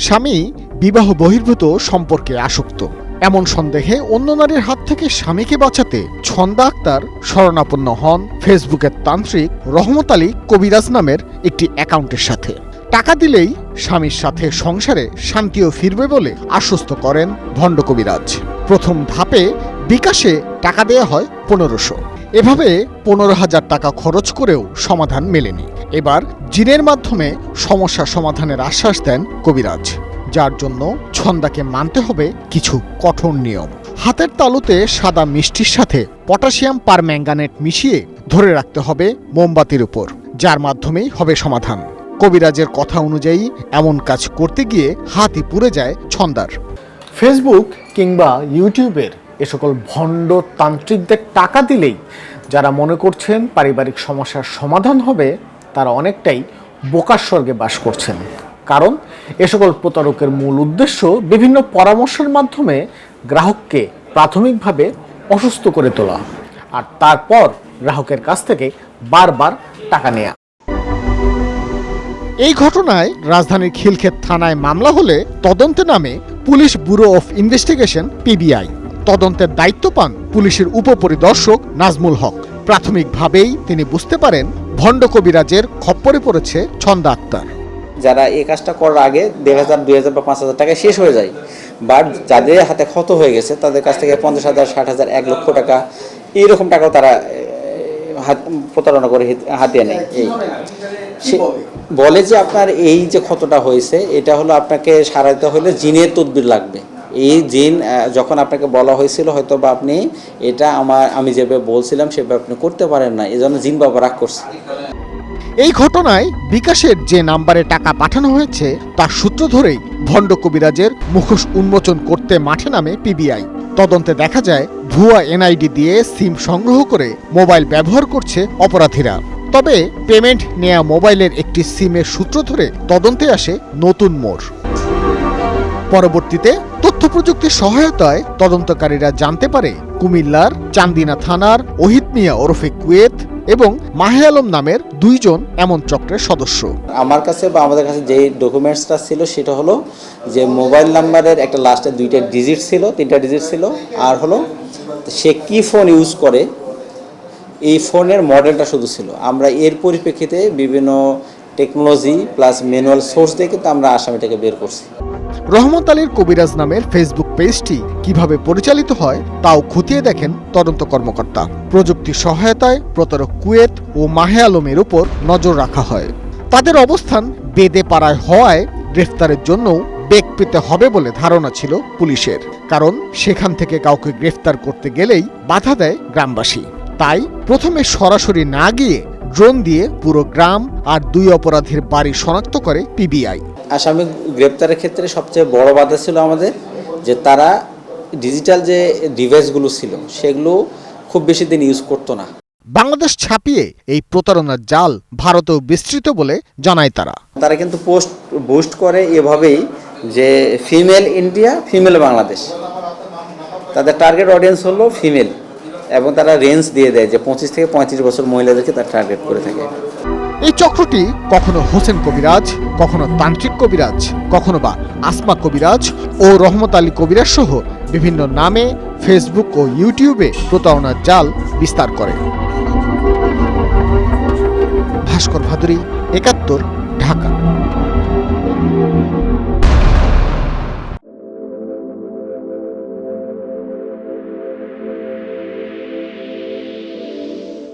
স্বামী বিবাহ বহির্ভূত সম্পর্কে আসক্ত, এমন সন্দেহে অন্য নারীর হাত থেকে স্বামীকে বাঁচাতে ছন্দা আক্তার শরণাপন্ন হন ফেসবুকের তান্ত্রিক রহমত আলী কবিরাজ নামের একটি অ্যাকাউন্টের সাথে। টাকা দিলেই স্বামীর সাথে সংসারে শান্তিও ফিরবে বলে আশ্বস্ত করেন ভণ্ড কবিরাজ। প্রথম ধাপে বিকাশে টাকা দেয়া হয় 1500। এভাবে 15,000 টাকা খরচ করেও সমাধান মেলেনি। এবার জিনের মাধ্যমে সমস্যা সমাধানের আশ্বাস দেন কবিরাজ, যার জন্য ছন্দাকে মানতে হবে কিছু কঠোর নিয়ম। হাতের তালুতে সাদা মিষ্টির সাথে পটাশিয়াম পারম্যাঙ্গানেট মিশিয়ে ধরে রাখতে হবে মোমবাতির উপর, যার মাধ্যমেই হবে সমাধান। কবিরাজের কথা অনুযায়ী এমন কাজ করতে গিয়ে হাতই পুড়ে যায় ছন্দার। ফেসবুক কিংবা ইউটিউবের এ সকল ভণ্ড তান্ত্রিকদের টাকা দিলেই যারা মনে করছেন পারিবারিক সমস্যার সমাধান হবে, তারা অনেকটাই বোকার স্বর্গে বাস করছেন। কারণ এ সকল প্রতারকের মূল উদ্দেশ্য বিভিন্ন পরামর্শের মাধ্যমে গ্রাহককে প্রাথমিকভাবে অসুস্থ করে তোলা, আর তারপর গ্রাহকের কাছ থেকে বারবার টাকা নেয়া। এই ঘটনায় রাজধানীর খিলক্ষেত থানায় মামলা হলে তদন্তে নামে police bureau of investigation PBI. তদন্তের দায়িত্ব পান পুলিশের উপপরিদর্শক নাজমুল হক। প্রাথমিকভাবেই তিনি বুঝতে পারেন ভণ্ড কবিরাজের খপ্পরে পড়েছে ছন্দা আক্তার। যারা এই কাজটা করার আগে 1,000, 2,000 বা 5,000 টাকা শেষ হয়ে যায়, বাট যাদের হাতে ক্ষত হয়ে গেছে তাদের কাছ থেকে 50,000, 60,000, 1 লক্ষ টাকা এইরকম টাকাও তারা প্রতারণা করে হাতিয়ে নেয়। এই বলে যে আপনার এই যে ক্ষতটা হয়েছে এটা হলো আপনাকে সারাইতে হলে জিনের তদবির লাগবে। এই জিন যখন আপনাকে বলা হয়েছিল হয়তো বা আপনি এটা আমি যেভাবে বলছিলাম সেভাবে আপনি করতে পারেন না, এই জন্য জিন বাবা রাগ করছে। এই ঘটনায় বিকাশের যে নাম্বারে টাকা পাঠানো হয়েছে তার সূত্র ধরেই ভণ্ড কবিরাজের মুখোশ উন্মোচন করতে মাঠে নামে পিবিআই। তদন্তে দেখা যায় ভুয়া এনআইডি দিয়ে সিম সংগ্রহ করে মোবাইল ব্যবহার করছে অপরাধীরা। তবে পেমেন্ট নেয়া মোবাইলের একটি সিমের সূত্র ধরে তদন্তে আসে নতুন মোড়। পরবর্তীতে তথ্য প্রযুক্তির সহায়তায় তদন্তকারীরা জানতে পারে কুমিল্লার চান্দিনা থানার ওহিদ মিয়া ওরফে কুয়েত এবং মাহে আলম নামের 2 জন এমন চক্রের সদস্য। আমার কাছে বা আমাদের কাছে যে ডকুমেন্টসটা ছিল সেটা হলো যে মোবাইল নাম্বারের একটা লাস্টে 2টা ডিজিট ছিল, 3টা ডিজিট ছিল, আর হলো সে কি ফোন ইউজ করে এই ফোনের মডেলটা শুধু ছিল। আমরা এর পরিপ্রেক্ষিতে বিভিন্ন টেকনোলজি প্লাস ম্যানুয়াল সোর্স দিয়ে কিন্তু আমরা আসামিটাকে বের করছি। রহমত আলীর কবিরাজ নামের ফেসবুক পেজটি কিভাবে পরিচালিত হয় তাও খতিয়ে দেখেন তদন্ত কর্মকর্তা। প্রযুক্তির সহায়তায় প্রতারক কুয়েত ও মাহে আলমের উপর নজর রাখা হয়। তাদের অবস্থান বেদে পাড়ায় হওয়ায় গ্রেফতারের জন্যও বেগ পেতে হবে বলে ধারণা ছিল পুলিশের, কারণ সেখান থেকে কাউকে গ্রেফতার করতে গেলেই বাধা দেয় গ্রামবাসী। তাই প্রথমে সরাসরি না গিয়ে ড্রোন দিয়ে পুরো গ্রাম আর 2 অপরাধীর বাড়ি শনাক্ত করে পিবিআই। আসামি গ্রেপ্তারের ক্ষেত্রে সবচেয়ে বড় বাধা ছিল আমাদের যে তারা ডিজিটাল যে ডিভাইসগুলো ছিল সেগুলো খুব বেশি দিন ইউজ করতো না। বাংলাদেশ ছাপিয়ে এই প্রতারণার জাল ভারতেও বিস্তৃত বলে জানায় তারা। তারা কিন্তু পোস্ট বুস্ট করে এভাবেই যে ফিমেল ইন্ডিয়া, ফিমেল বাংলাদেশ, তাদের টার্গেট অডিয়েন্স হলো ফিমেল, এবং তারা রেঞ্জ দিয়ে দেয় যে 25 থেকে 35 বছর মহিলাদেরকে তারা টার্গেট করে থাকে। এই চক্রটি কখনো হোসেন কবিরাজ, কখনো তান্ত্রিক কবিরাজ, কখনো বা আসমা কবিরাজ ও রহমত আলী কবিরাজ সহ বিভিন্ন নামে ফেসবুক ও ইউটিউবে প্রতারণার জাল বিস্তার করে। ভাস্কর ভাদুরী, 71, ঢাকা।